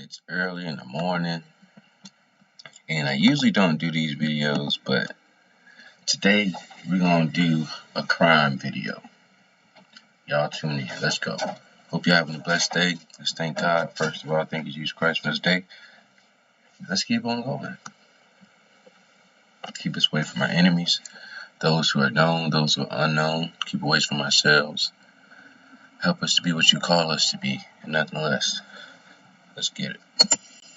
It's early in the morning, and I usually don't do these videos, but today we're gonna do a crime video. Y'all tune in. Let's go. Hope you're having a blessed day. Let's thank God. First of all, thank you, Jesus Christ, for this day. Let's keep on going. Keep us away from our enemies, those who are known, those who are unknown. Keep away from ourselves. Help us to be what you call us to be, and nothing less. Let's get it.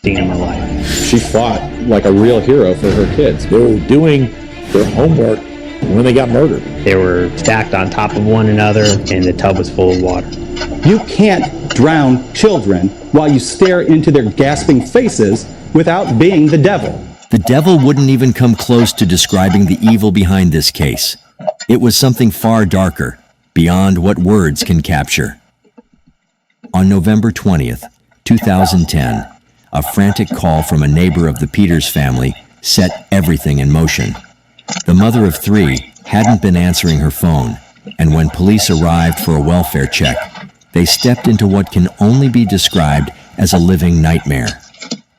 In my life. She fought like a real hero for her kids. They were doing their homework when they got murdered. They were stacked on top of one another, and the tub was full of water. You can't drown children while you stare into their gasping faces without being the devil. The devil wouldn't even come close to describing the evil behind this case. It was something far darker, beyond what words can capture. On November 20th, 2010, a frantic call from a neighbor of the Peters family set everything in motion. The mother of three hadn't been answering her phone, and when police arrived for a welfare check, they stepped into what can only be described as a living nightmare.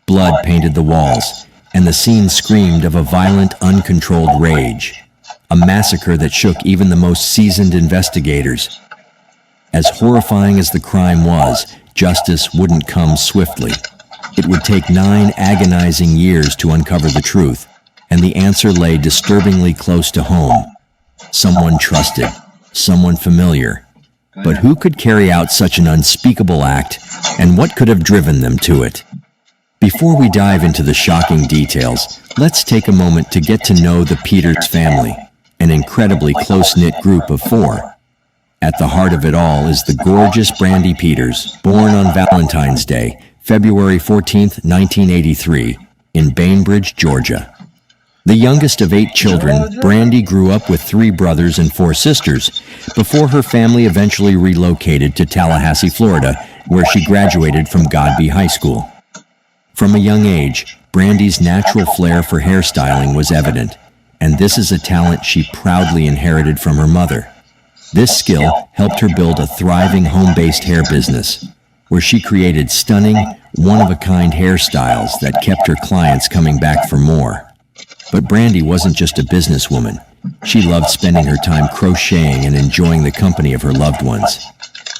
Blood painted the walls, and the scene screamed of a violent, uncontrolled rage. A massacre that shook even the most seasoned investigators. As horrifying as the crime was, justice wouldn't come swiftly. It would take 9 agonizing years to uncover the truth, and the answer lay disturbingly close to home. Someone trusted, someone familiar. But who could carry out such an unspeakable act, and what could have driven them to it? Before we dive into the shocking details, let's take a moment to get to know the Peters family, an incredibly close-knit group of 4. At the heart of it all is the gorgeous Brandy Peters, born on Valentine's Day, February 14, 1983, in Bainbridge, Georgia. The youngest of 8 children, Brandy grew up with 3 brothers and 4 sisters before her family eventually relocated to Tallahassee, Florida, where she graduated from Godby High School. From a young age, Brandy's natural flair for hairstyling was evident, and this is a talent she proudly inherited from her mother. This skill helped her build a thriving home-based hair business, where she created stunning, one-of-a-kind hairstyles that kept her clients coming back for more. But Brandy wasn't just a businesswoman. She loved spending her time crocheting and enjoying the company of her loved ones.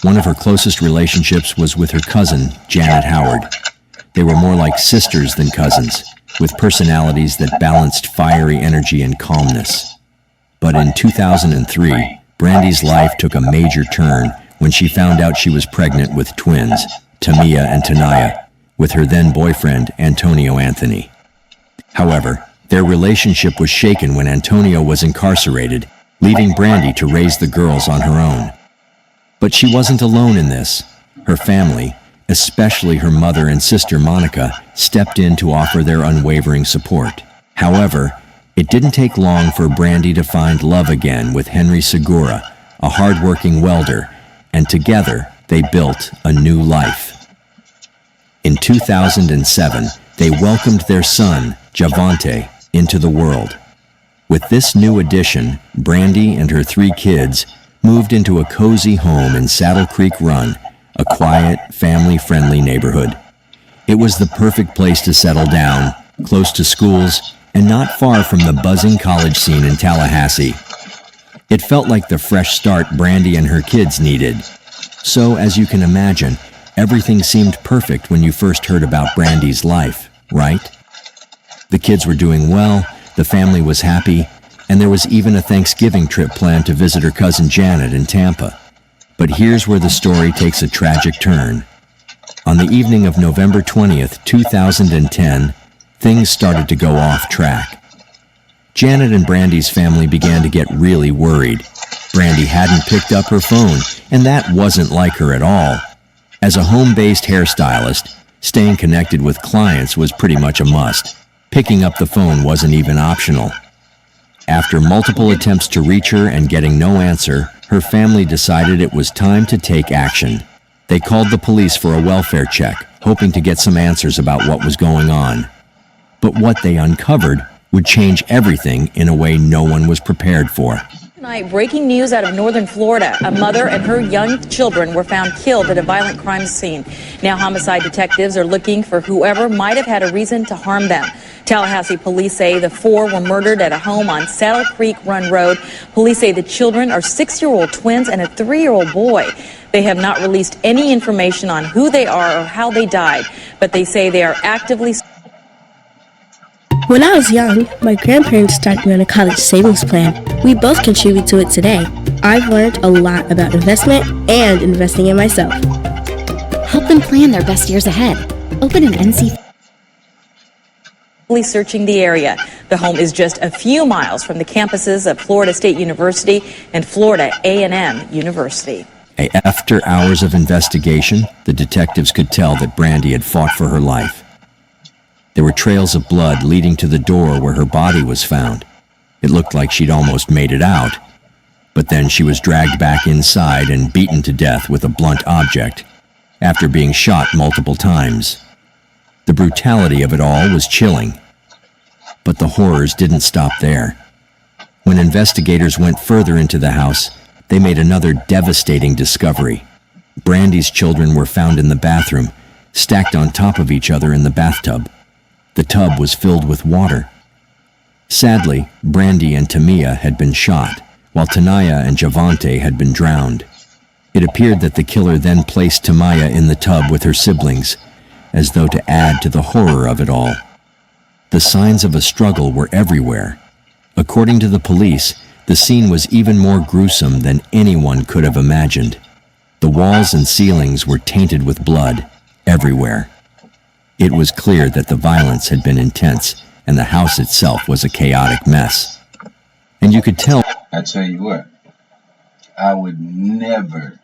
One of her closest relationships was with her cousin, Janet Howard. They were more like sisters than cousins, with personalities that balanced fiery energy and calmness. But in 2003, Brandy's life took a major turn when she found out she was pregnant with twins, Tamia and Tanaya, with her then-boyfriend, Antonio Anthony. However, their relationship was shaken when Antonio was incarcerated, leaving Brandy to raise the girls on her own. But she wasn't alone in this. Her family, especially her mother and sister Monica, stepped in to offer their unwavering support. However, it didn't take long for Brandy to find love again with Henry Segura, a hard-working welder, and together they built a new life. In 2007, they welcomed their son, Javante, into the world. With this new addition, Brandy and her 3 kids moved into a cozy home in Saddle Creek Run, a quiet, family-friendly neighborhood. It was the perfect place to settle down, close to schools, and not far from the buzzing college scene in Tallahassee. It felt like the fresh start Brandy and her kids needed. So, as you can imagine, everything seemed perfect when you first heard about Brandy's life, right? The kids were doing well, the family was happy, and there was even a Thanksgiving trip planned to visit her cousin Janet in Tampa. But here's where the story takes a tragic turn. On the evening of November 20th, 2010, things started to go off track. Janet and Brandy's family began to get really worried. Brandy hadn't picked up her phone, and that wasn't like her at all. As a home-based hairstylist, staying connected with clients was pretty much a must. Picking up the phone wasn't even optional. After multiple attempts to reach her and getting no answer, her family decided it was time to take action. They called the police for a welfare check, hoping to get some answers about what was going on. But what they uncovered would change everything in a way no one was prepared for. Tonight, breaking news out of northern Florida. A mother and her young children were found killed at a violent crime scene. Now homicide detectives are looking for whoever might have had a reason to harm them. Tallahassee police say the four were murdered at a home on Saddle Creek Run Road. Police say the children are 6-year-old twins and a 3-year-old boy. They have not released any information on who they are or how they died, but they say they are actively... When I was young, my grandparents started me on a college savings plan. We both contribute to it today. I've learned a lot about investment and investing in myself. Help them plan their best years ahead. Open an NC. Searching the area. The home is just a few miles from the campuses of Florida State University and Florida A&M University. After hours of investigation, the detectives could tell that Brandy had fought for her life. There were trails of blood leading to the door where her body was found. It looked like she'd almost made it out, but then she was dragged back inside and beaten to death with a blunt object after being shot multiple times. The brutality of it all was chilling, but the horrors didn't stop there. When investigators went further into the house, they made another devastating discovery. Brandy's children were found in the bathroom, stacked on top of each other in the bathtub. The tub was filled with water. Sadly, Brandy and Tamia had been shot, while Tanaya and Javante had been drowned. It appeared that the killer then placed Tamaya in the tub with her siblings, as though to add to the horror of it all. The signs of a struggle were everywhere. According to the police, the scene was even more gruesome than anyone could have imagined. The walls and ceilings were tainted with blood everywhere. It was clear that the violence had been intense, and the house itself was a chaotic mess. And you could tell... I tell you what, I would never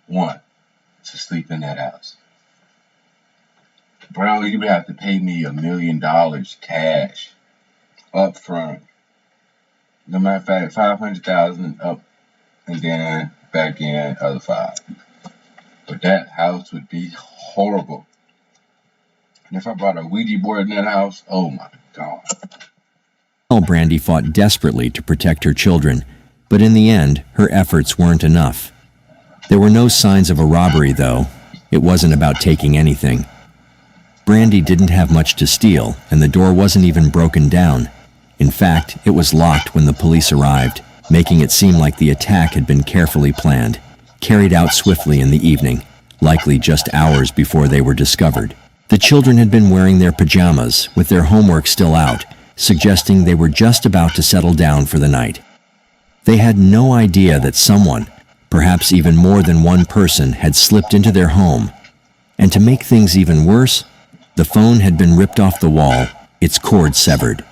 want to sleep in that house. Bro, you would have to pay me $1 million cash up front. No matter of fact, 500,000 up and then back in other 5. But that house would be horrible. And if I brought a Ouija board in that house, oh my God. Brandy fought desperately to protect her children, but in the end, her efforts weren't enough. There were no signs of a robbery, though. It wasn't about taking anything. Brandy didn't have much to steal, and the door wasn't even broken down. In fact, it was locked when the police arrived, making it seem like the attack had been carefully planned, carried out swiftly in the evening, likely just hours before they were discovered. The children had been wearing their pajamas, with their homework still out, suggesting they were just about to settle down for the night. They had no idea that someone, perhaps even more than one person, had slipped into their home. And to make things even worse, the phone had been ripped off the wall, its cord severed.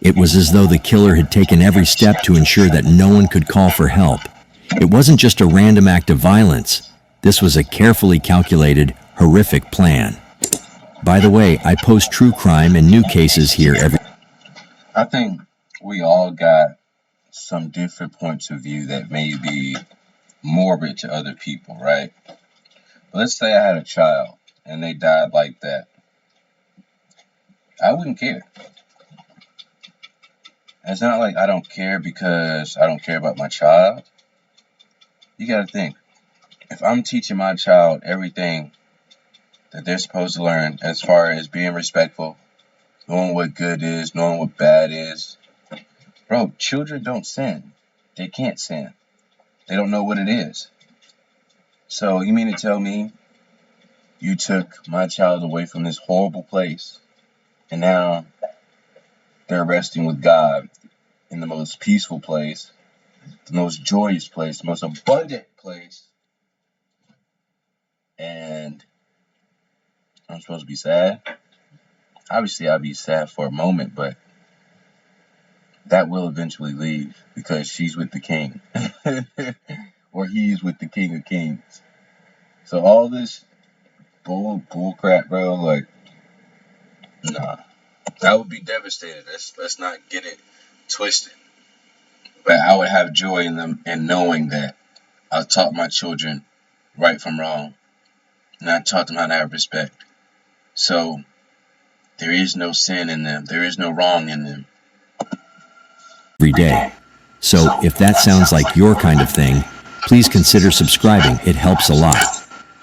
It was as though the killer had taken every step to ensure that no one could call for help. It wasn't just a random act of violence. This was a carefully calculated, horrific plan. By the way, I post true crime and new cases here every... I think we all got some different points of view that may be morbid to other people, right? But let's say I had a child and they died like that. I wouldn't care. It's not like I don't care because I don't care about my child. You gotta think, if I'm teaching my child everything that they're supposed to learn as far as being respectful, knowing what good is, knowing what bad is. Bro, children don't sin. They can't sin. They don't know what it is. So you mean to tell me you took my child away from this horrible place and now they're resting with God in the most peaceful place, the most joyous place, the most abundant place, and I'm supposed to be sad? Obviously, I'll be sad for a moment, but that will eventually leave because she's with the king. Or he's with the king of kings. So all this bull crap, bro, like, nah. I would be devastated. Let's not get it twisted. But I would have joy in them and knowing that I taught my children right from wrong. And I taught them how to have respect. So there is no sin in them. There is no wrong in them. Every day. So if that sounds like your kind of thing, please consider subscribing. It helps a lot.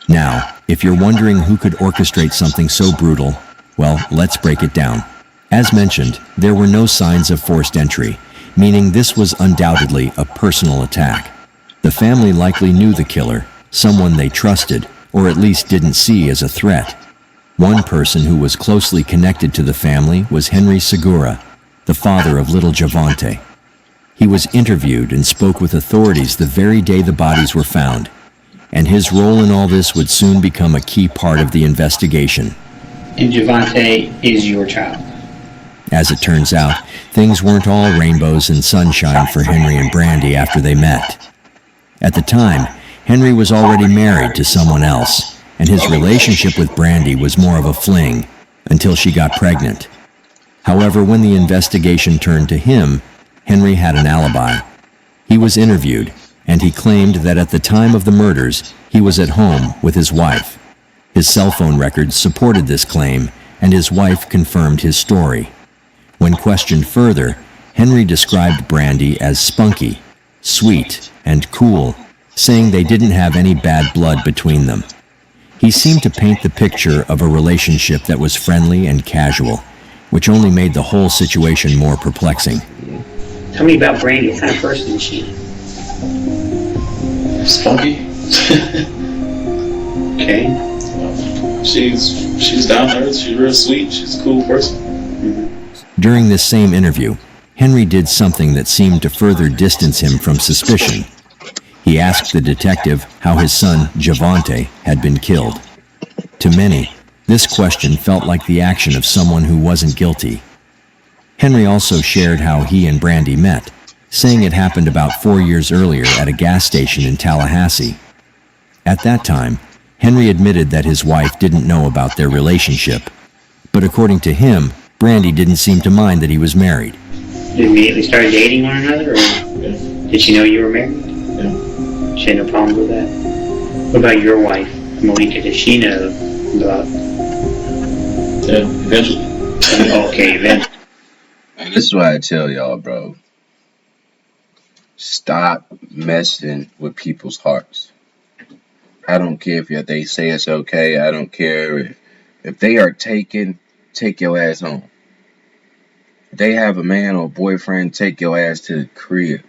Now, if you're wondering who could orchestrate something so brutal, well, let's break it down. As mentioned, there were no signs of forced entry, meaning this was undoubtedly a personal attack. The family likely knew the killer, someone they trusted, or at least didn't see as a threat. One person who was closely connected to the family was Henry Segura, the father of little Javante. He was interviewed and spoke with authorities the very day the bodies were found, and his role in all this would soon become a key part of the investigation. And Javante is your child. As it turns out, things weren't all rainbows and sunshine for Henry and Brandy after they met. At the time, Henry was already married to someone else, and his relationship with Brandy was more of a fling until she got pregnant. However, when the investigation turned to him, Henry had an alibi. He was interviewed, and he claimed that at the time of the murders, he was at home with his wife. His cell phone records supported this claim, and his wife confirmed his story. When questioned further, Henry described Brandy as spunky, sweet, and cool, saying they didn't have any bad blood between them. He seemed to paint the picture of a relationship that was friendly and casual, which only made the whole situation more perplexing. Tell me about Brandy. What kind of person is she? Spunky. Okay. She's down to earth. She's real sweet. She's a cool person. During this same interview, Henry did something that seemed to further distance him from suspicion. He asked the detective how his son, Javante, had been killed. To many, this question felt like the action of someone who wasn't guilty. Henry also shared how he and Brandy met, saying it happened about 4 years earlier at a gas station in Tallahassee. At that time, Henry admitted that his wife didn't know about their relationship, but according to him, Brandy didn't seem to mind that he was married. You immediately started dating one another, or did she know you were married? Yeah. She had no problem with that? What about your wife, Monica? Did she know about... Yeah, eventually. Okay, then. And this is why I tell y'all, bro. Stop messing with people's hearts. I don't care if they say it's okay. I don't care if they are taken, take your ass home. If they have a man or a boyfriend, take your ass to the crib.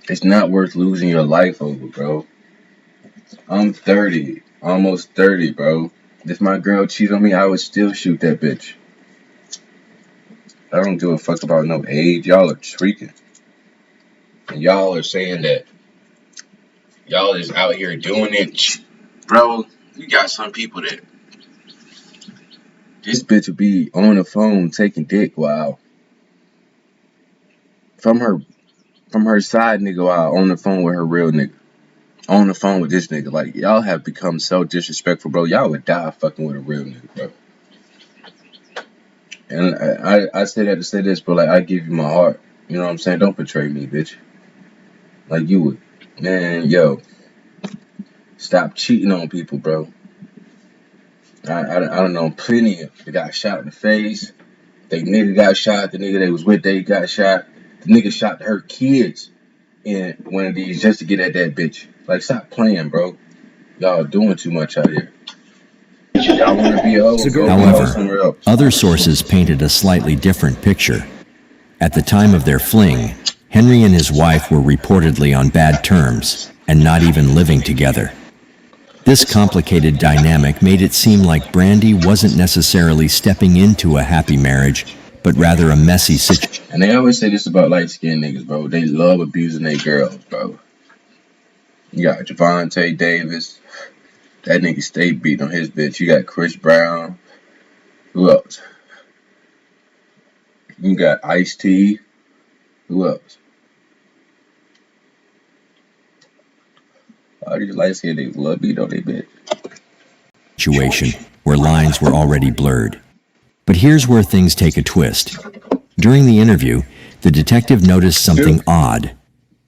It's not worth losing your life over, bro. I'm 30, almost 30, bro. If my girl cheated on me, I would still shoot that bitch. I don't give a fuck about no age. Y'all are tweaking. And y'all are saying that y'all is out here doing it. Bro, you got some people that this bitch would be on the phone taking dick while from her side nigga while on the phone with her real nigga. On the phone with this nigga. Like, y'all have become so disrespectful, bro. Y'all would die fucking with a real nigga, bro. And I say that to say this, bro. Like, I give you my heart. You know what I'm saying? Don't betray me, bitch. Like you would. Man, yo. Stop cheating on people, bro. I don't know plenty of they got shot in the face. They nigga got shot. The nigga they was with, they got shot. The nigga shot her kids in one of these just to get at that bitch. Like, stop playing, bro. Y'all doing too much out here. Y'all want to be a hoe, go somewhere else. Other sources painted a slightly different picture. At the time of their fling, Henry and his wife were reportedly on bad terms and not even living together. This complicated dynamic made it seem like Brandy wasn't necessarily stepping into a happy marriage, but rather a messy situation. And they always say this about light-skinned niggas, bro. They love abusing their girls, bro. You got Javante Davis. That nigga stay beating on his bitch. You got Chris Brown. Who else? You got Ice-T. Who else? All these light-skinned niggas love beating on their bitch. Situation where lines were already blurred. But here's where things take a twist. During the interview, the detective noticed something odd.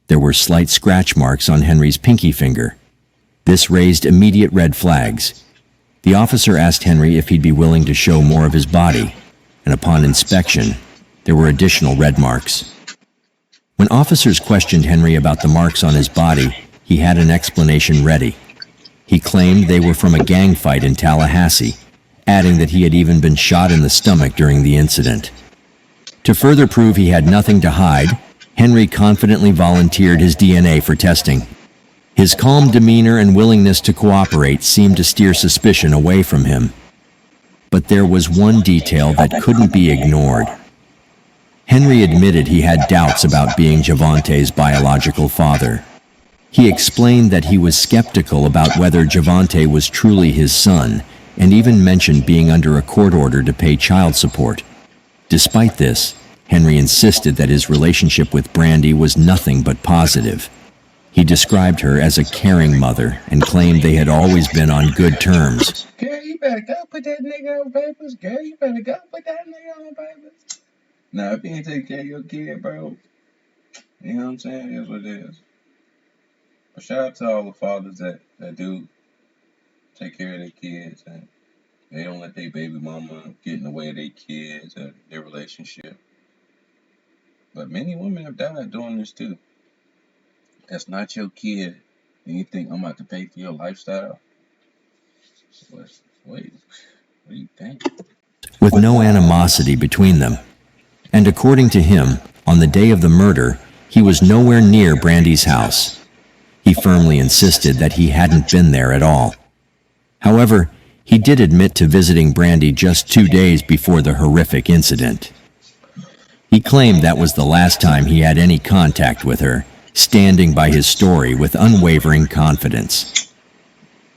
There were slight scratch marks on Henry's pinky finger. This raised immediate red flags. The officer asked Henry if he'd be willing to show more of his body, and upon inspection, there were additional red marks. When officers questioned Henry about the marks on his body, he had an explanation ready. He claimed they were from a gang fight in Tallahassee, adding that he had even been shot in the stomach during the incident. To further prove he had nothing to hide, Henry confidently volunteered his DNA for testing. His calm demeanor and willingness to cooperate seemed to steer suspicion away from him. But there was one detail that couldn't be ignored. Henry admitted he had doubts about being Javante's biological father. He explained that he was skeptical about whether Javante was truly his son, and even mentioned being under a court order to pay child support. Despite this, Henry insisted that his relationship with Brandy was nothing but positive. He described her as a caring mother and claimed they had always been on good terms. Girl, you better go put that nigga on papers. Girl, you better go put that nigga on papers. Now, if you ain't taking care of your kid, bro, you know what I'm saying? It is what it is. But shout out to all the fathers that do take care of their kids and they don't let their baby mama get in the way of their kids and their relationship. But many women have died doing this too. That's not your kid. And you think I'm about to pay for your lifestyle? Wait, what do you think? With no animosity between them. And according to him, on the day of the murder, he was nowhere near Brandy's house. He firmly insisted that he hadn't been there at all. However, he did admit to visiting Brandy just 2 days before the horrific incident. He claimed that was the last time he had any contact with her, standing by his story with unwavering confidence.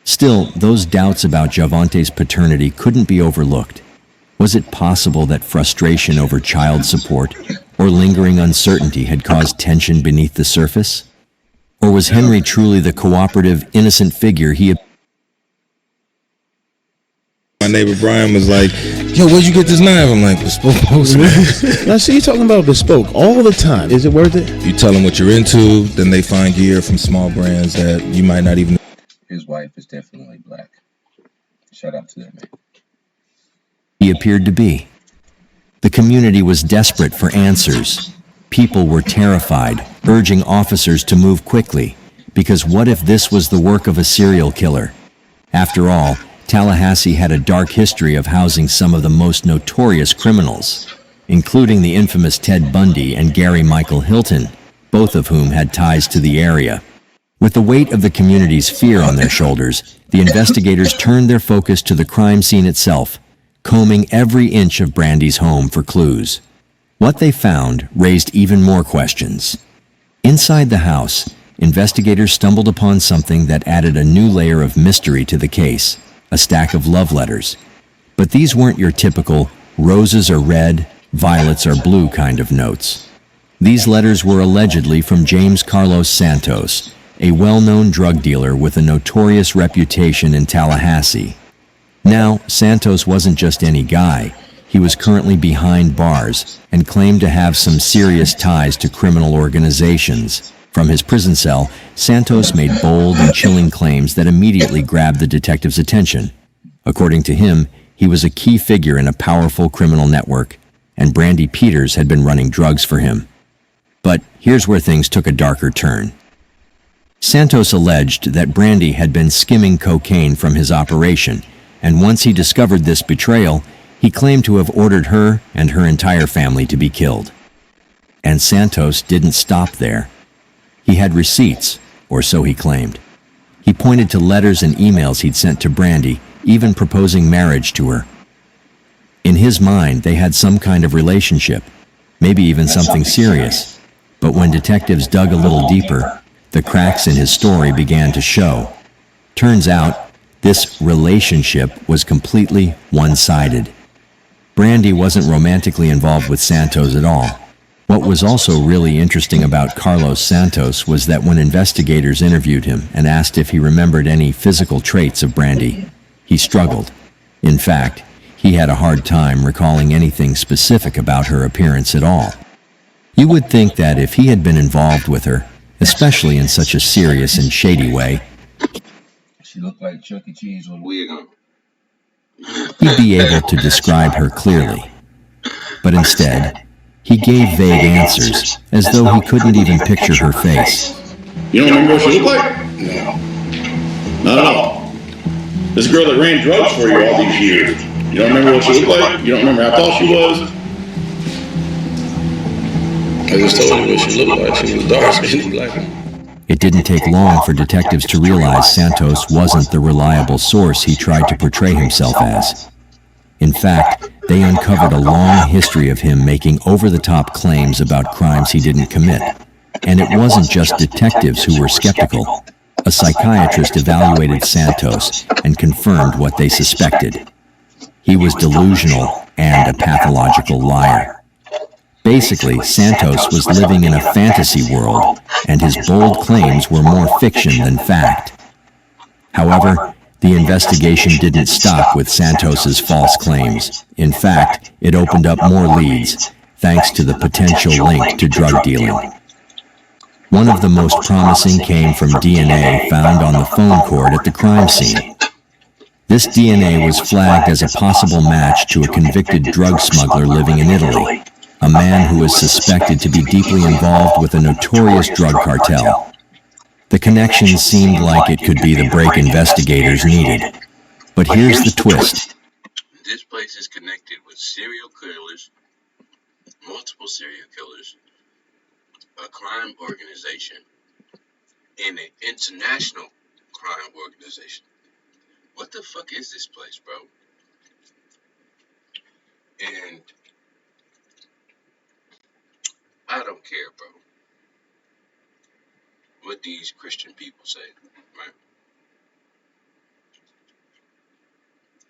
Still, those doubts about Javante's paternity couldn't be overlooked. Was it possible that frustration over child support or lingering uncertainty had caused tension beneath the surface? Or was Henry truly the cooperative, innocent figure he... My neighbor Brian was like, yo, where'd you get this knife? I'm like, Bespoke Postman. Now, see, you're talking about Bespoke all the time. Is it worth it? You tell them what you're into, then they find gear from small brands that you might not even... His wife is definitely black. Shout out to that man. He appeared to be. The community was desperate for answers. People were terrified, urging officers to move quickly, because what if this was the work of a serial killer? After all, Tallahassee had a dark history of housing some of the most notorious criminals, including the infamous Ted Bundy and Gary Michael Hilton, both of whom had ties to the area. With the weight of the community's fear on their shoulders, the investigators turned their focus to the crime scene itself, combing every inch of Brandy's home for clues. What they found raised even more questions. Inside the house, investigators stumbled upon something that added a new layer of mystery to the case, a stack of love letters. But these weren't your typical roses are red, violets are blue kind of notes. These letters were allegedly from James Carlos Santos, a well-known drug dealer with a notorious reputation in Tallahassee. Now, Santos wasn't just any guy. He was currently behind bars and claimed to have some serious ties to criminal organizations. From his prison cell, Santos made bold and chilling claims that immediately grabbed the detective's attention. According to him, he was a key figure in a powerful criminal network, and Brandy Peters had been running drugs for him. But here's where things took a darker turn. Santos alleged that Brandy had been skimming cocaine from his operation, and once he discovered this betrayal, he claimed to have ordered her and her entire family to be killed. And Santos didn't stop there. He had receipts, or so he claimed. He pointed to letters and emails he'd sent to Brandy, even proposing marriage to her. In his mind, they had some kind of relationship, maybe even something serious. But when detectives dug a little deeper, the cracks in his story began to show. Turns out, this relationship was completely one-sided. Brandy wasn't romantically involved with Santos at all. What was also really interesting about Carlos Santos was that when investigators interviewed him and asked if he remembered any physical traits of Brandy, he struggled. In fact, he had a hard time recalling anything specific about her appearance at all. You would think that if he had been involved with her, especially in such a serious and shady way, She looked like Chuck E. Cheese with a wig on. he'd be able to describe her clearly. But instead, He gave vague answers, as though he couldn't even picture her face. You don't remember what she looked like? No. Not at all. This girl that ran drugs for you all these years. You don't remember what she looked like? You don't remember how tall she was? I just told you what she looked like. She was dark-skinned black. It didn't take long for detectives to realize Santos wasn't the reliable source he tried to portray himself as. In fact, they uncovered a long history of him making over-the-top claims about crimes he didn't commit. And it wasn't just detectives who were skeptical. A psychiatrist evaluated Santos and confirmed what they suspected. He was delusional and a pathological liar. Basically, Santos was living in a fantasy world, and his bold claims were more fiction than fact. However, the investigation didn't stop with Santos's false claims. In fact, it opened up more leads, thanks to the potential link to drug dealing. One of the most promising came from DNA found on the phone cord at the crime scene. This DNA was flagged as a possible match to a convicted drug smuggler living in Italy, a man who is suspected to be deeply involved with a notorious drug cartel. The connection seemed like it could be the break investigators needed. But here's the twist. This place is connected with serial killers, multiple serial killers, a crime organization, and an international crime organization. What the fuck is this place, bro? And I don't care, bro, what these Christian people say, right?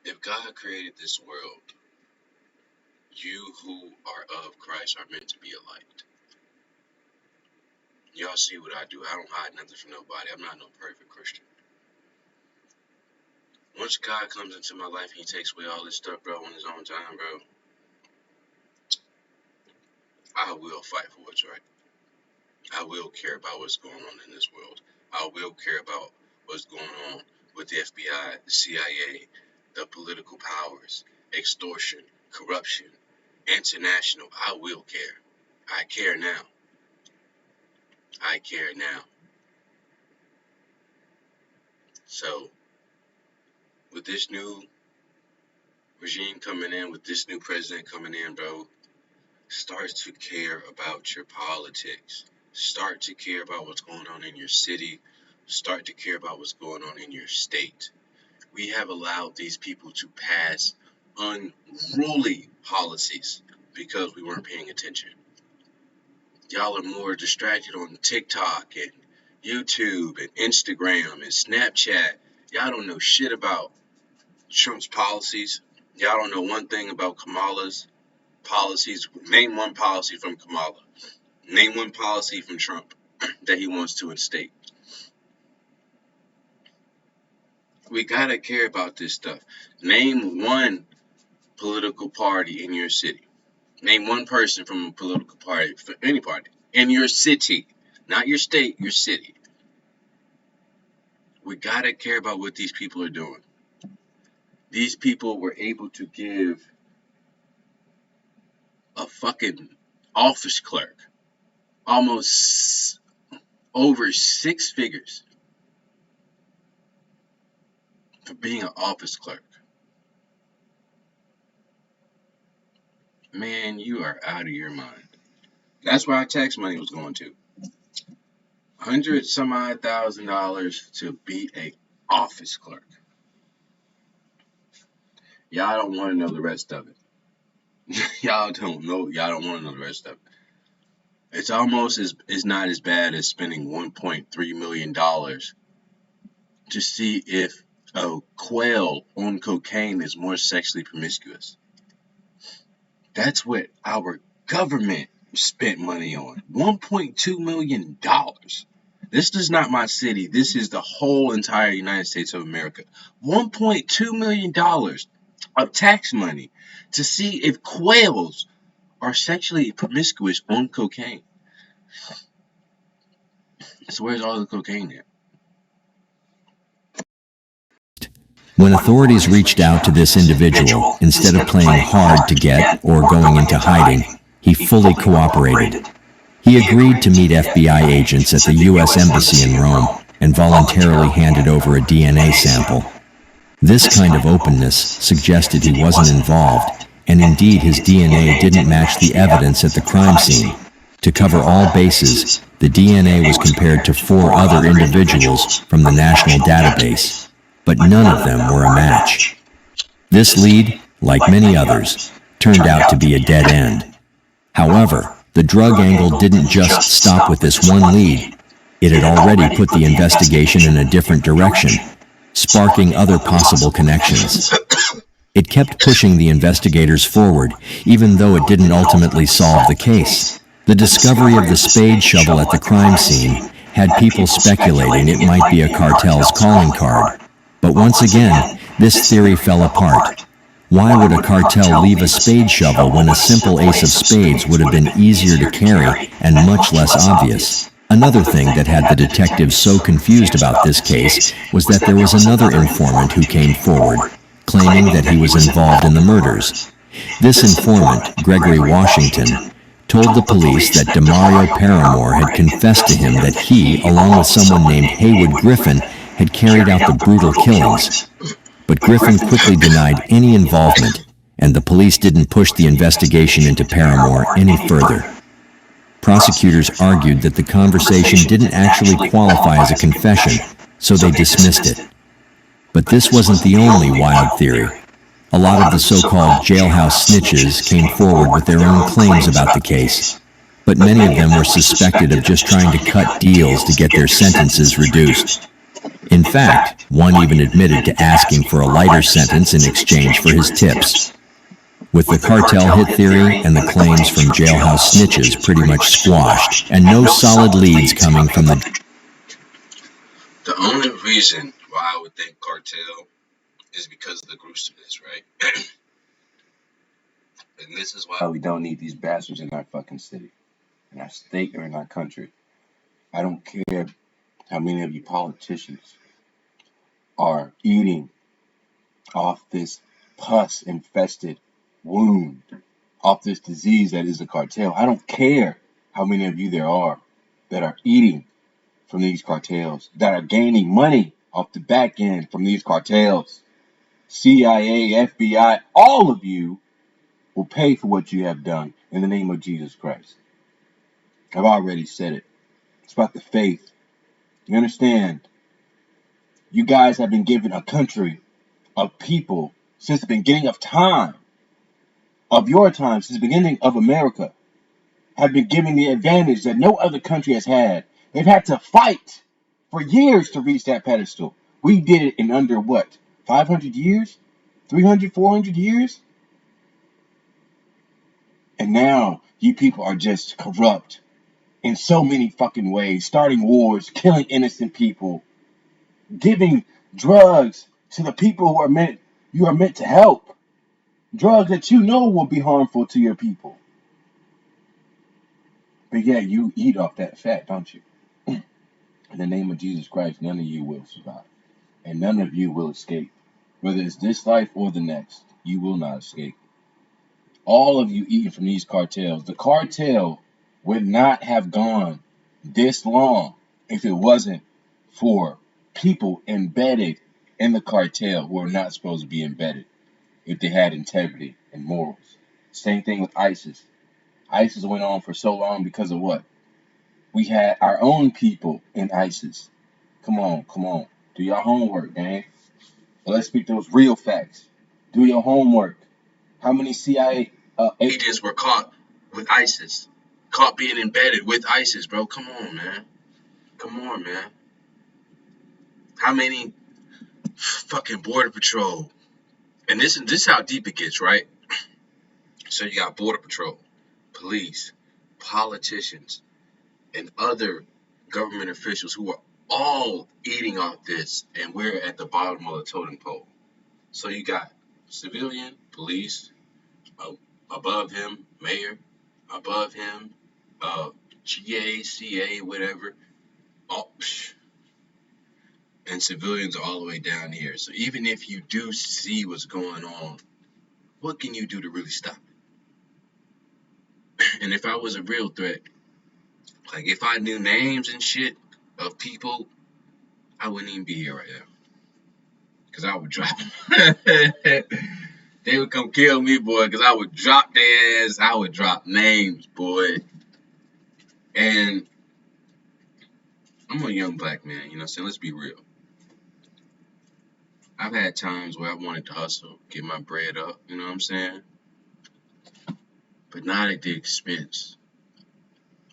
If God created this world, you who are of Christ are meant to be a light. Y'all see what I do. I don't hide nothing from nobody. I'm not no perfect Christian. Once God comes into my life, he takes away all this stuff, bro, on his own time, bro. I will fight for what's right. I will care about what's going on in this world. I will care about what's going on with the FBI, the CIA, the political powers, extortion, corruption, international. I will care. I care now. I care now. So, with this new regime coming in, with this new president coming in, bro, start to care about your politics. Start to care about what's going on in your city. Start to care about what's going on in your state. We have allowed these people to pass unruly policies because we weren't paying attention. Y'all are more distracted on TikTok and YouTube and Instagram and Snapchat. Y'all don't know shit about Trump's policies. Y'all don't know one thing about Kamala's policies. Name one policy from Kamala. Name one policy from Trump that he wants to instate. We gotta care about this stuff. Name one political party in your city. Name one person from a political party, for any party, in your city. Not your state, your city. We gotta care about what these people are doing. These people were able to give a fucking office clerk almost over 6 figures for being an office clerk. Man, you are out of your mind. That's where our tax money was going to. $100,000 to be a office clerk. Y'all don't want to know the rest of it. Y'all don't want to know the rest of it. It's almost it's not as bad as spending $1.3 million to see if a quail on cocaine is more sexually promiscuous. That's what our government spent money on. $1.2 million. This is not my city. This is the whole entire United States of America. $1.2 million of tax money to see if quails are sexually promiscuous on cocaine. So where's all the cocaine at? When authorities reached out to this individual, instead of playing hard to get or going into hiding, He fully cooperated. He agreed to meet FBI agents at the U.S. Embassy in Rome and voluntarily handed over a DNA sample. This kind of openness suggested he wasn't involved, and indeed his DNA didn't match the evidence at the crime scene. To cover all bases, the DNA was compared to 4 other individuals from the national database, but none of them were a match. This lead, like many others, turned out to be a dead end. However, the drug angle didn't just stop with this one lead. It had already put the investigation in a different direction, sparking other possible connections. It kept pushing the investigators forward, even though it didn't ultimately solve the case. The discovery of the spade shovel at the crime scene had people speculating it might be a cartel's calling card. But once again, this theory fell apart. Why would a cartel leave a spade shovel when a simple ace of spades would have been easier to carry and much less obvious? Another thing that had the detectives so confused about this case was that there was another informant who came forward, claiming that he was involved in the murders. This informant, Gregory Washington, told the police that Demario Paramore had confessed to him that he, along with someone named Haywood Griffin, had carried out the brutal killings. But Griffin quickly denied any involvement, and the police didn't push the investigation into Paramore any further. Prosecutors argued that the conversation didn't actually qualify as a confession, so they dismissed it. But this wasn't the only wild theory. A lot of the so-called jailhouse snitches came forward with their own claims about the case, but many of them were suspected of just trying to cut deals to get their sentences reduced. In fact, one even admitted to asking for a lighter sentence in exchange for his tips. With the cartel hit theory and the claims from jailhouse snitches pretty much squashed, and no solid leads coming from the... The only reason why I would think cartel is because of the gruesomeness, right? And this is why we don't need these bastards in our fucking city, in our state, or in our country. I don't care how many of you politicians are eating off this pus-infested wound, off this disease that is a cartel. I don't care how many of you there are that are eating from these cartels, that are gaining money off the back end from these cartels. CIA, FBI, all of you will pay for what you have done in the name of Jesus Christ. I've already said it. It's about the faith. You understand? You guys have been given a country of people since the beginning of time, of your time, since the beginning of America, have been given the advantage that no other country has had. They've had to fight for years to reach that pedestal. We did it in under what? 500 years? 300, 400 years? And now you people are just corrupt in so many fucking ways, starting wars, killing innocent people, giving drugs to the people who you are meant to help. Drugs that you know will be harmful to your people. But yeah, you eat off that fat, don't you? In the name of Jesus Christ, none of you will survive. And none of you will escape. Whether it's this life or the next, you will not escape. All of you eating from these cartels. The cartel would not have gone this long if it wasn't for people embedded in the cartel who are not supposed to be embedded if they had integrity and morals. Same thing with ISIS. ISIS went on for so long because of what? We had our own people in ISIS. Come on, come on. Do your homework, gang. Well, let's speak those real facts. Do your homework. How many CIA agents were caught with ISIS? Caught being embedded with ISIS, bro. Come on, man. Come on, man. How many fucking border patrol? And this is how deep it gets, right? So you got border patrol, police, politicians, and other government officials who are all eating off this, and we're at the bottom of the totem pole. So you got civilian, police, above him, mayor, above him, GA, CA, whatever, and civilians are all the way down here. So even if you do see what's going on, what can you do to really stop And if I was a real threat, like if I knew names and shit of people, I wouldn't even be here right now. Because I would drop them. They would come kill me, boy, because I would drop their ass. I would drop names, boy. And I'm a young black man, you know what I'm saying? Let's be real. I've had times where I wanted to hustle, get my bread up, you know what I'm saying? But not at the expense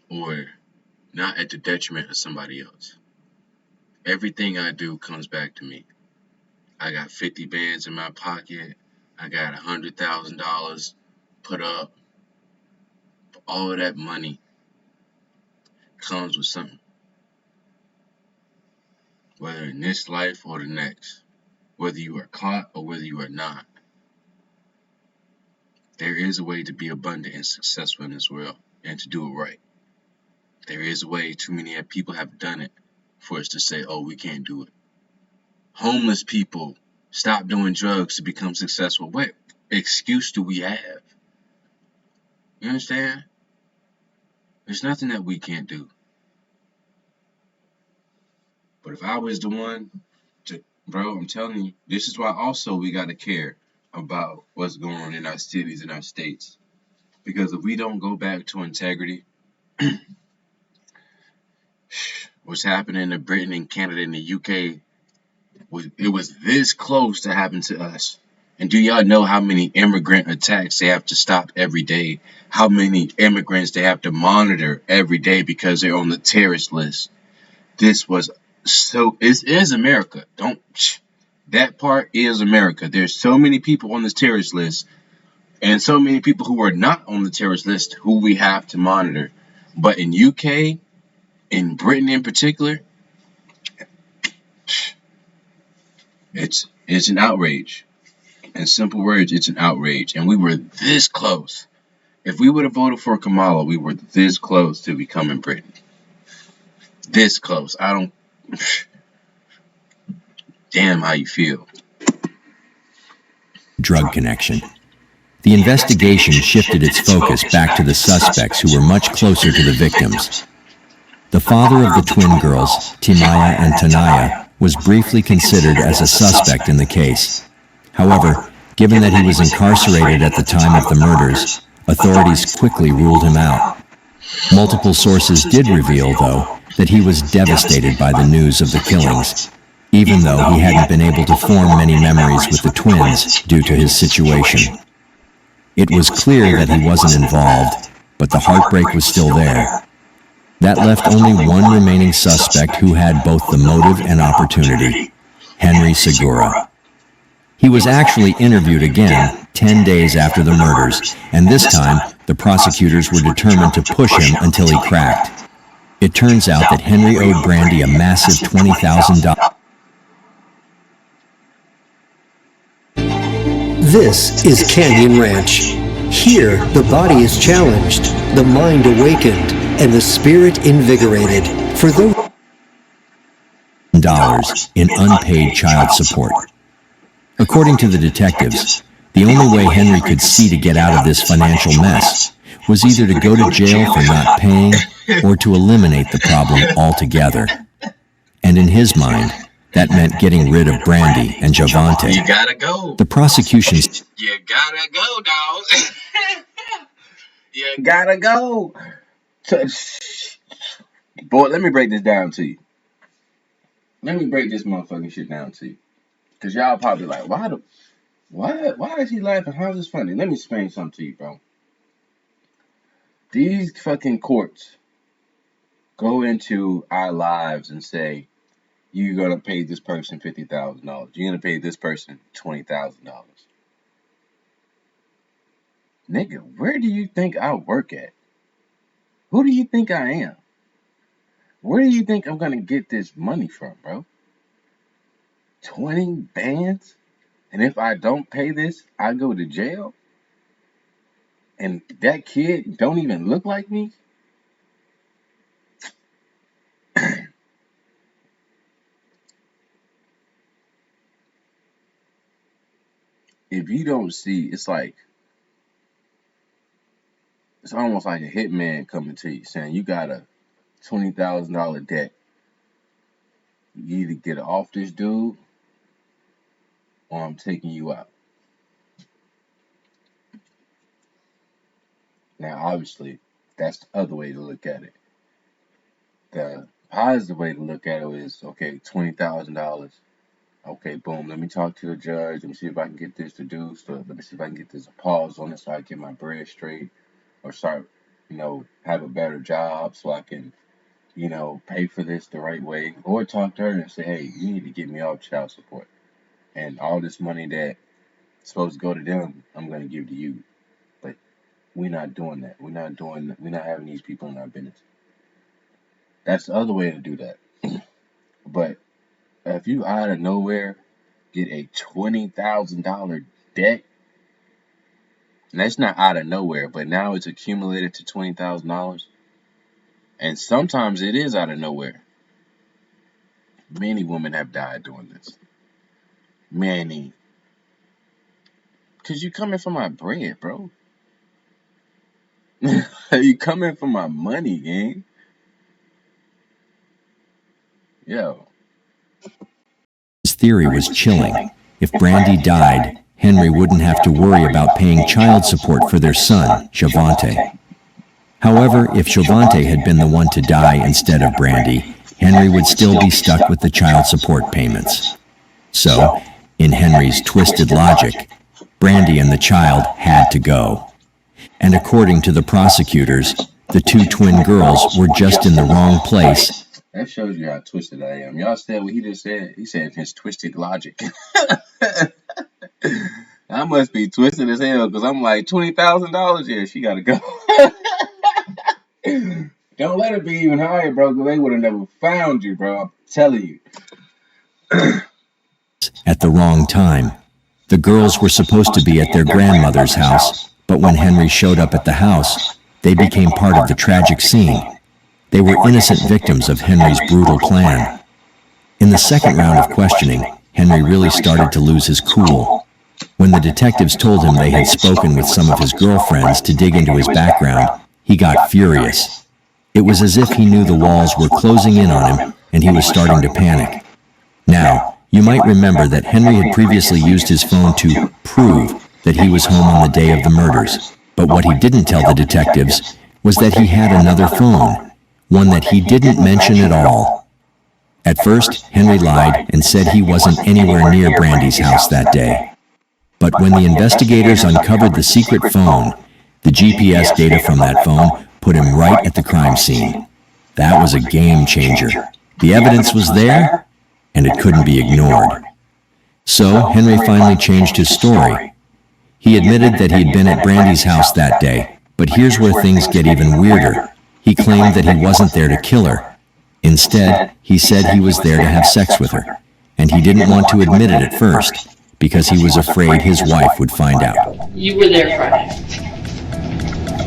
or not at the detriment of somebody else. Everything I do comes back to me. I got 50 bands in my pocket. I got $100,000 put up. All of that money comes with something. Whether in this life or the next. Whether you are caught or whether you are not. There is a way to be abundant and successful in this world and to do it right. There is a way. Too many people have done it for us to say, oh, we can't do it. Homeless people stop doing drugs to become successful. What excuse do we have? You understand? There's nothing that we can't do. But if I was the one to, bro, I'm telling you, this is why also we got to care about what's going on in our cities and our states. Because if we don't go back to integrity, what's happening in Britain and Canada and the UK, it was this close to happen to us. And do y'all know how many immigrant attacks they have to stop every day? How many immigrants they have to monitor every day because they're on the terrorist list? This was so, it is America. That part is America. There's so many people on this terrorist list and so many people who are not on the terrorist list who we have to monitor. But in UK, in Britain in particular, it's an outrage. In simple words, it's an outrage. And we were this close. If we would have voted for Kamala, we were this close to becoming Britain. This close. Damn how you feel. Drug connection. The investigation shifted its focus back to the suspects who were much closer to the victims. The father of the twin girls, Timaya and Tanaya, was briefly considered as a suspect in the case. However, given that he was incarcerated at the time of the murders, authorities quickly ruled him out. Multiple sources did reveal, though, that he was devastated by the news of the killings, even though he hadn't been able to form many memories with the twins due to his situation. It was clear that he wasn't involved, but the heartbreak was still there. That left only one remaining suspect who had both the motive and opportunity, Henry Segura. He was actually interviewed again 10 days after the murders, and this time the prosecutors were determined to push him until he cracked. It turns out that Henry owed Brandy a massive $20,000. This is Canyon Ranch. Here, the body is challenged, the mind awakened, and the spirit invigorated. For those dollars in unpaid child support. According to the detectives, the only way Henry could see to get out of this financial mess was either to go to jail for not paying or to eliminate the problem altogether. And in his mind, that meant getting rid of Brandy and Javante. You gotta go. The prosecution's... You gotta go, dog. You gotta go. Boy, let me break this down to you. Let me break this motherfucking shit down to you. Because y'all probably like, why is he laughing? How's this funny? Let me explain something to you, bro. These fucking courts go into our lives and say, you're going to pay this person $50,000. You're going to pay this person $20,000. Nigga, where do you think I work at? Who do you think I am? Where do you think I'm going to get this money from, bro? 20 bands? And if I don't pay this, I go to jail? And that kid don't even look like me? If you don't see, it's like it's almost like a hitman coming to you saying you got a $20,000 debt. You either get off this dude or I'm taking you out. Now, obviously, that's the other way to look at it. The positive way to look at it is, okay, $20,000. Okay, boom, let me talk to the judge. Let me see if I can get this reduced, or let me see if I can get this a pause on it so I can get my bread straight, or start, have a better job so I can, pay for this the right way. Or talk to her and say, hey, you need to get me off child support. And all this money that's supposed to go to them, I'm going to give to you. But we're not doing that. We're not having these people in our business. That's the other way to do that. But if you out of nowhere get a $20,000 debt, and that's not out of nowhere, but now it's accumulated to $20,000, and sometimes it is out of nowhere. Many women have died doing this. Many. Because you coming for my bread, bro. You coming for my money, gang. Yo. His theory was chilling. If Brandy died, Henry wouldn't have to worry about paying child support for their son, Shavante. However, if Shavante had been the one to die instead of Brandy, Henry would still be stuck with the child support payments. So, in Henry's twisted logic, Brandy and the child had to go. And according to the prosecutors, the two twin girls were just in the wrong place. That shows you how twisted I am. Y'all said what he just said. He said his twisted logic. I must be twisted as hell because I'm like, $20,000? Yeah, she got to go. Don't let it be even higher, bro, because they would have never found you, bro. I'm telling you. At the wrong time. The girls were supposed to be at their grandmother's house, but when Henry showed up at the house, they became part of the tragic scene. They were innocent victims of Henry's brutal plan. In the second round of questioning, Henry really started to lose his cool. When the detectives told him they had spoken with some of his girlfriends to dig into his background, he got furious. It was as if he knew the walls were closing in on him, and he was starting to panic. Now, you might remember that Henry had previously used his phone to prove that he was home on the day of the murders. But what he didn't tell the detectives was that he had another phone, one that he didn't mention at all. At first, Henry lied and said he wasn't anywhere near Brandy's house that day. But when the investigators uncovered the secret phone, the GPS data from that phone put him right at the crime scene. That was a game changer. The evidence was there, and it couldn't be ignored. So, Henry finally changed his story. He admitted that he'd been at Brandy's house that day, but here's where things get even weirder. He claimed that he wasn't there to kill her. Instead, he said he was there to have sex with her, and he didn't want to admit it at first, because he was afraid his wife would find out. You were there Friday.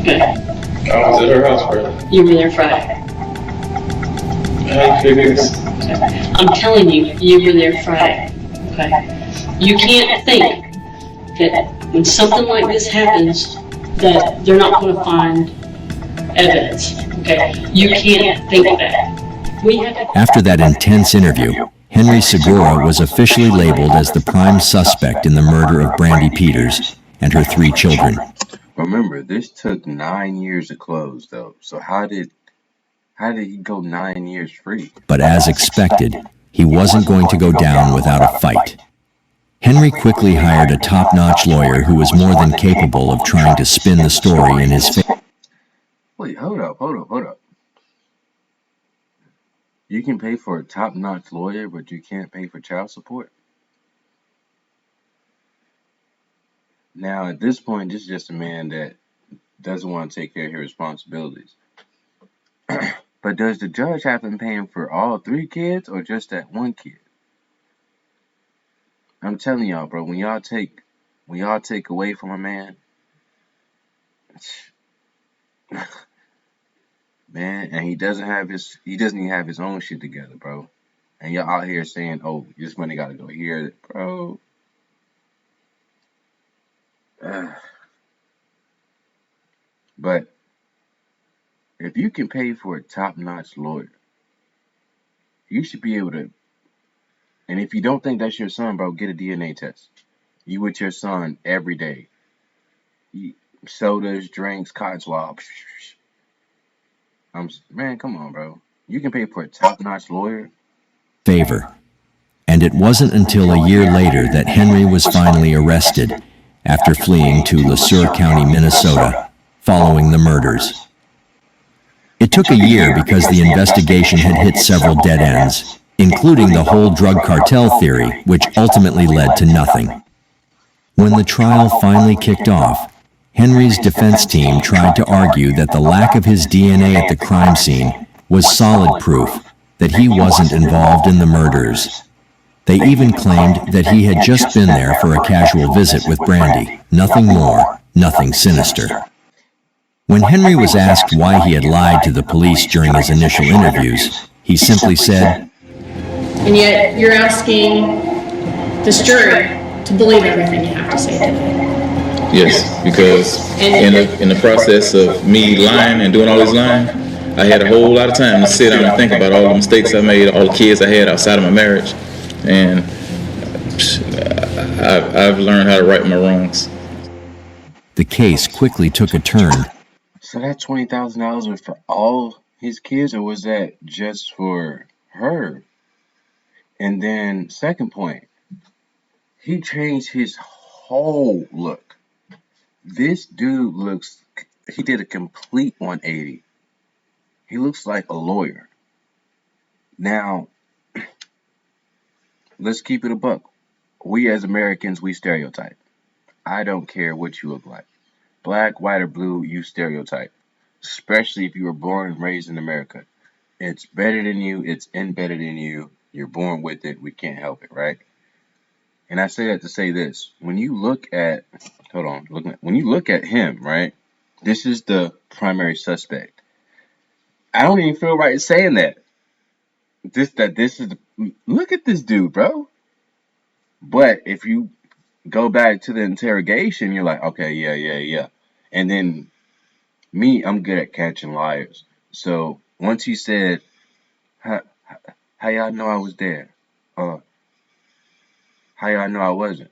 Okay. I was at her house Friday. You were there Friday. I figures. I'm telling you, you were there Friday. Okay. You can't think that when something like this happens, that they're not going to find evidence. Okay. You can't think that. After that intense interview, Henry Segura was officially labeled as the prime suspect in the murder of Brandy Peters and her 3 children. Remember, this took 9 years to close, though. So how did he go 9 years free? But as expected, he wasn't going to go down without a fight. Henry quickly hired a top-notch lawyer who was more than capable of trying to spin the story in his favor. Wait, hold up. You can pay for a top-notch lawyer, but you can't pay for child support? Now, at this point, this is just a man that doesn't want to take care of his responsibilities. But does the judge have him paying for all 3 kids or just that 1 kid? I'm telling y'all, bro, when y'all take away from a man, man, and he doesn't even have his own shit together, bro. And y'all out here saying, oh, this money gotta go here, bro. But If you can pay for a top-notch lawyer, you should be able to. And if you don't think that's your son, bro, get a DNA test. You with your son every day. Sodas, drinks, cotton swab. Man, come on, bro. You can pay for a top-notch lawyer. Favor. And it wasn't until a year later that Henry was finally arrested after fleeing to LeSueur County, Minnesota, following the murders. It took a year because the investigation had hit several dead ends, including the whole drug cartel theory, which ultimately led to nothing. When the trial finally kicked off, Henry's defense team tried to argue that the lack of his DNA at the crime scene was solid proof that he wasn't involved in the murders. They even claimed that he had just been there for a casual visit with Brandy, nothing more, nothing sinister. When Henry was asked why he had lied to the police during his initial interviews, he simply said, "And yet you're asking this jury to believe everything you have to say today." Yes, because in the process of me lying and doing all this lying, I had a whole lot of time to sit down and think about all the mistakes I made, all the kids I had outside of my marriage, and I've learned how to right my wrongs. The case quickly took a turn. So that $20,000 was for all his kids, or was that just for her? And then, second point, he changed his whole look. This dude he did a complete 180. He looks like a lawyer. Now, let's keep it a buck. We as Americans, we stereotype. I don't care what you look like. Black, white, or blue, you stereotype. Especially if you were born and raised in America. It's better than you. It's embedded in you. You're born with it. We can't help it, right? And I say that to say this. When you look at, when you look at him, right? This is the primary suspect. I don't even feel right saying that. Look at this dude, bro. But if you go back to the interrogation, you're like, okay, yeah. And then I'm good at catching liars. So once he said, how y'all know I was there? How y'all know I wasn't?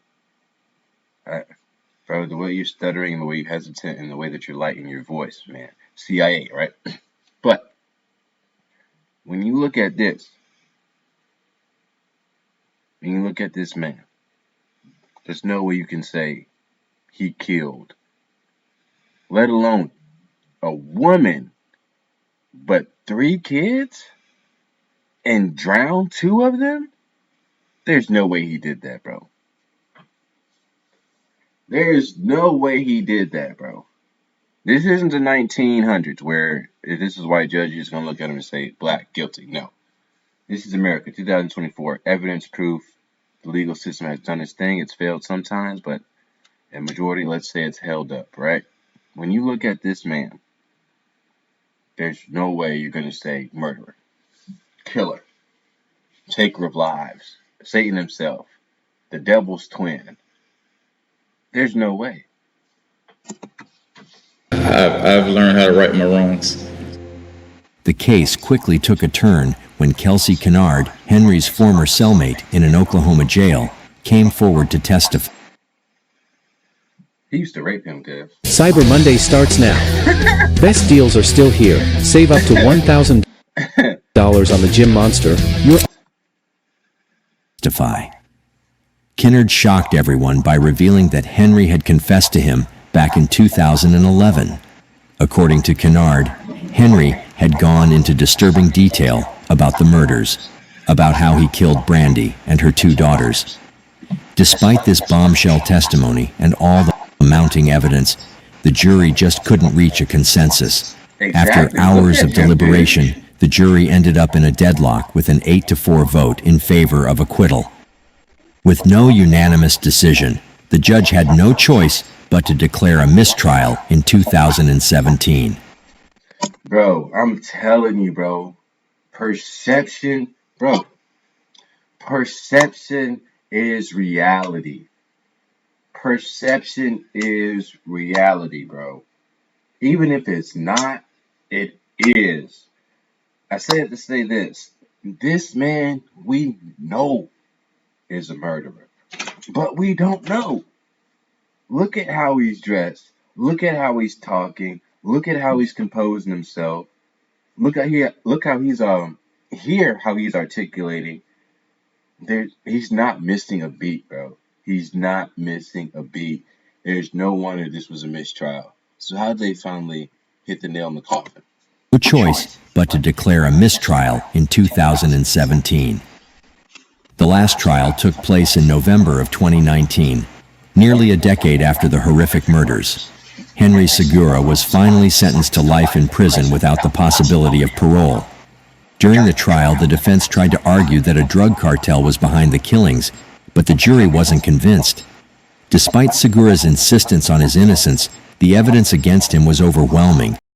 Bro, the way you're stuttering, the way you're hesitant, and the way that you're light in your voice, man. CIA, right? But when you look at this, when you look at this man, there's no way you can say he killed, let alone a woman, but 3 kids and drowned 2 of them? There's no way he did that, bro. There's no way he did that, bro. This isn't the 1900s where if this is white judge, you're just going to look at him and say, black, guilty. No. This is America, 2024. Evidence, proof. The legal system has done its thing. It's failed sometimes, but a majority, let's say it's held up, right? When you look at this man, there's no way you're going to say murderer, killer, taker of lives, Satan himself, the devil's twin. There's no way. I've learned how to right my wrongs. The case quickly took a turn when Kelsey Kennard, Henry's former cellmate in an Oklahoma jail, came forward to testify. He used to rape him, Kev. Cyber Monday starts now. Best deals are still here. Save up to $1,000 on the Gym Monster. Testify. Kennard shocked everyone by revealing that Henry had confessed to him back in 2011. According to Kennard, Henry had gone into disturbing detail about the murders, about how he killed Brandy and her 2 daughters. Despite this bombshell testimony and all the mounting evidence, the jury just couldn't reach a consensus. After hours of deliberation, the jury ended up in a deadlock with an 8-4 vote in favor of acquittal. With no unanimous decision, the judge had no choice but to declare a mistrial in 2017. Bro, I'm telling you, bro. Perception is reality. Perception is reality, bro. Even if it's not, it is, I said to say this. This man we know is a murderer, but we don't know. Look at how he's dressed. Look at how he's talking. Look at how he's composing himself. Look how he's hear how he's articulating. He's not missing a beat, bro. He's not missing a beat. There's no wonder this was a mistrial. So how did they finally hit the nail in the coffin? No choice but to declare a mistrial in 2017. The last trial took place in November of 2019, nearly a decade after the horrific murders. Henry Segura was finally sentenced to life in prison without the possibility of parole. During the trial, the defense tried to argue that a drug cartel was behind the killings, but the jury wasn't convinced. Despite Segura's insistence on his innocence, the evidence against him was overwhelming,